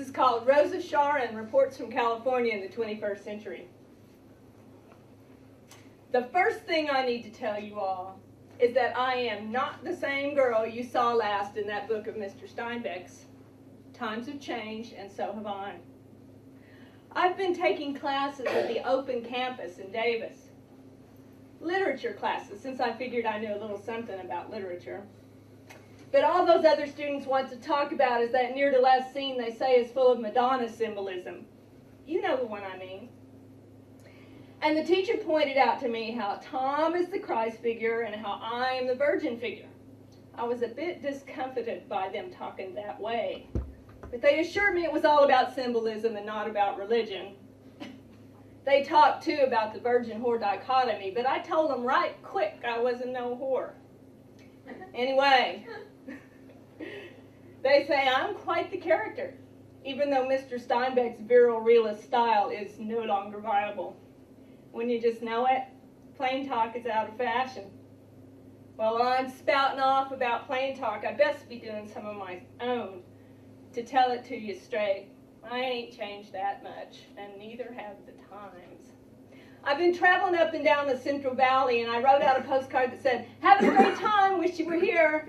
is called Rosa Sharon Reports from California in the 21st Century. The first thing I need to tell you all is that I am not the same girl you saw last in that book of Mr. Steinbeck's. Times have changed, and so have I. I've been taking classes at the open campus in Davis. Literature classes, since I figured I knew a little something about literature. But all those other students want to talk about is that near to last scene they say is full of Madonna symbolism. You know the one I mean. And the teacher pointed out to me how Tom is the Christ figure and how I am the Virgin figure. I was a bit discomfited by them talking that way. But they assured me it was all about symbolism and not about religion. They talked too about the virgin-whore dichotomy, but I told them right quick I wasn't no whore. Anyway, they say I'm quite the character, even though Mr. Steinbeck's virile realist style is no longer viable. When you just know it, plain talk is out of fashion. Well, while I'm spouting off about plain talk, I best be doing some of my own to tell it to you straight. I ain't changed that much, and neither have the times. I've been traveling up and down the Central Valley, and I wrote out a postcard that said, "Having a great time, wish you were here."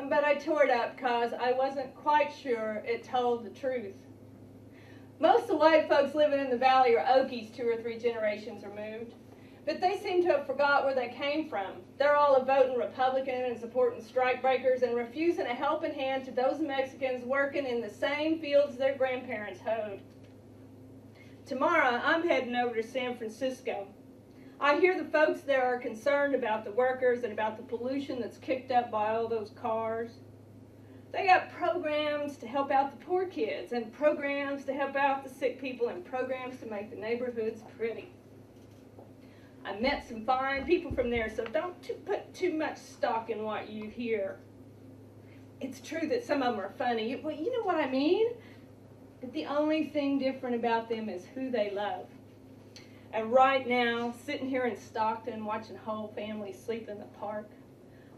But I tore it up because I wasn't quite sure it told the truth. Most of the white folks living in the valley are Okies 2 or 3 generations removed. But they seem to have forgot where they came from. They're all a voting Republican and supporting strikebreakers and refusing a helping hand to those Mexicans working in the same fields their grandparents hoed. Tomorrow, I'm heading over to San Francisco. I hear the folks there are concerned about the workers and about the pollution that's kicked up by all those cars. They got programs to help out the poor kids and programs to help out the sick people and programs to make the neighborhoods pretty. I met some fine people from there, so don't put too much stock in what you hear. It's true that some of them are funny. Well, you know what I mean? But the only thing different about them is who they love. And right now, sitting here in Stockton watching whole families sleep in the park,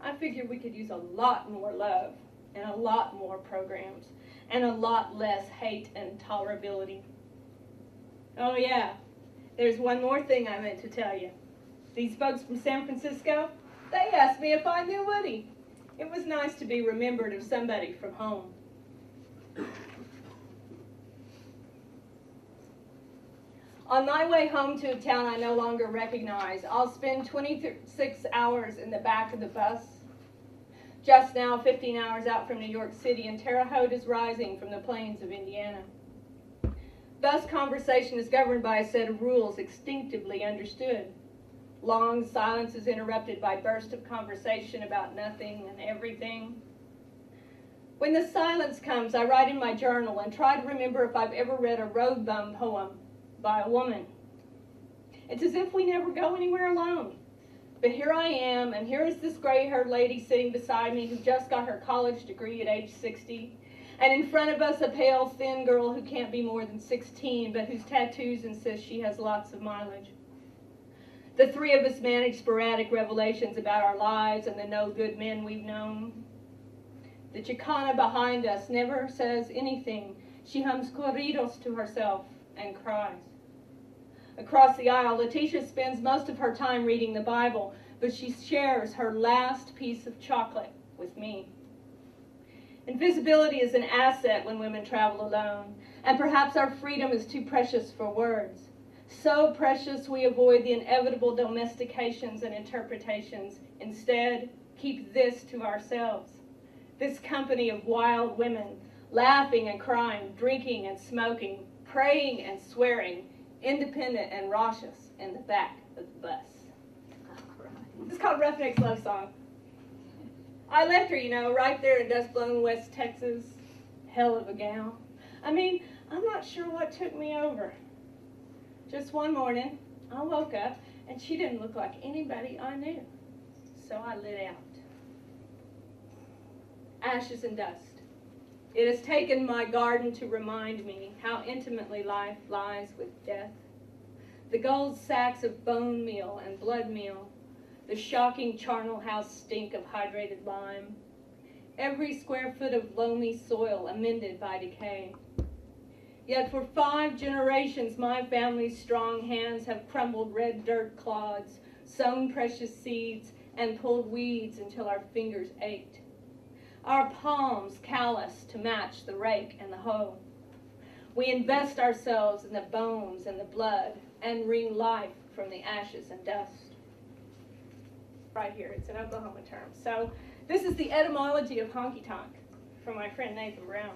I figure we could use a lot more love and a lot more programs and a lot less hate and tolerability. Oh yeah, there's one more thing I meant to tell you. These folks from San Francisco, they asked me if I knew Woody. It was nice to be remembered of somebody from home. On my way home to a town I no longer recognize, I'll spend 26 hours in the back of the bus. Just now, 15 hours out from New York City, and Terre Haute is rising from the plains of Indiana. Bus conversation is governed by a set of rules instinctively understood. Long silence is interrupted by bursts of conversation about nothing and everything. When the silence comes, I write in my journal and try to remember if I've ever read a road bum poem by a woman. It's as if we never go anywhere alone. But here I am, and here is this gray-haired lady sitting beside me who just got her college degree at age 60. And in front of us, a pale, thin girl who can't be more than 16, but whose tattoos insist she has lots of mileage. The three of us manage sporadic revelations about our lives and the no-good men we've known. The Chicana behind us never says anything. She hums corridos to herself and cries. Across the aisle, Letitia spends most of her time reading the Bible, but she shares her last piece of chocolate with me. Invisibility is an asset when women travel alone, and perhaps our freedom is too precious for words. So precious we avoid the inevitable domestications and interpretations. Instead, keep this to ourselves. This company of wild women, laughing and crying, drinking and smoking, praying and swearing, independent and raucous in the back of the bus. It's called Roughneck's Love Song. I left her, you know, right there in dust-blown West Texas. Hell of a gal. I mean, I'm not sure what took me over. Just one morning, I woke up, and she didn't look like anybody I knew. So I lit out. Ashes and dust. It has taken my garden to remind me how intimately life lies with death. The gold sacks of bone meal and blood meal, the shocking charnel house stink of hydrated lime, every square foot of loamy soil amended by decay. Yet for 5 generations, my family's strong hands have crumbled red dirt clods, sown precious seeds, and pulled weeds until our fingers ached. Our palms calloused to match the rake and the hoe. We invest ourselves in the bones and the blood and wring life from the ashes and dust. Right here, it's an Oklahoma term. So this is the etymology of honky-tonk from my friend Nathan Brown.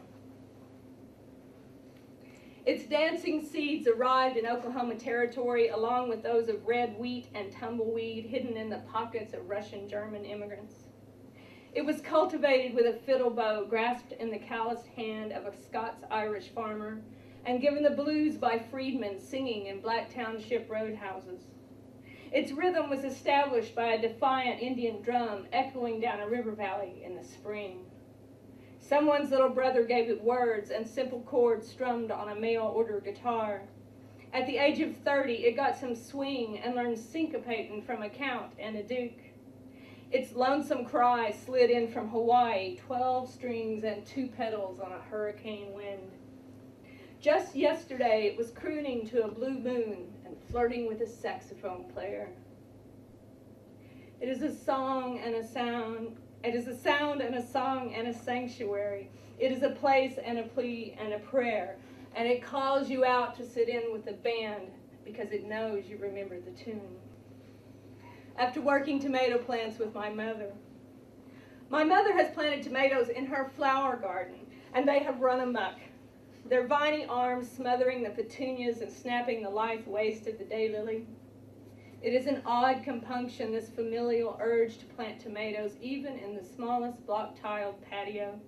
Its dancing seeds arrived in Oklahoma territory along with those of red wheat and tumbleweed hidden in the pockets of Russian-German immigrants. It was cultivated with a fiddle bow grasped in the calloused hand of a Scots-Irish farmer and given the blues by freedmen singing in Black Township roadhouses. Its rhythm was established by a defiant Indian drum echoing down a river valley in the spring. Someone's little brother gave it words and simple chords strummed on a mail-order guitar. At the age of 30, it got some swing and learned syncopating from a count and a duke. Its lonesome cry slid in from Hawaii, 12 strings and 2 pedals on a hurricane wind. Just yesterday, it was crooning to a blue moon and flirting with a saxophone player. It is a song and a sound. It is a sound and a song and a sanctuary. It is a place and a plea and a prayer. And it calls you out to sit in with the band because it knows you remember the tune. After working tomato plants with my mother has planted tomatoes in her flower garden, and they have run amok, their viney arms smothering the petunias and snapping the lithe waist of the daylily. It is an odd compunction, this familial urge to plant tomatoes, even in the smallest block-tiled patio.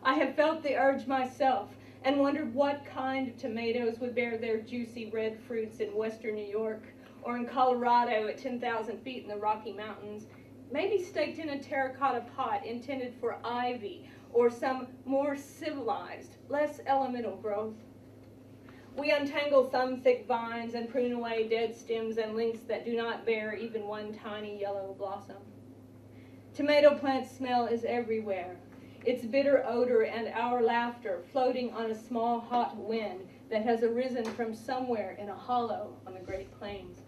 I have felt the urge myself and wondered what kind of tomatoes would bear their juicy red fruits in western New York or in Colorado at 10,000 feet in the Rocky Mountains, maybe staked in a terracotta pot intended for ivy or some more civilized, less elemental growth. We untangle thumb-thick vines and prune away dead stems and links that do not bear even one tiny yellow blossom. Tomato plant smell is everywhere, its bitter odor and our laughter floating on a small hot wind that has arisen from somewhere in a hollow on the Great Plains.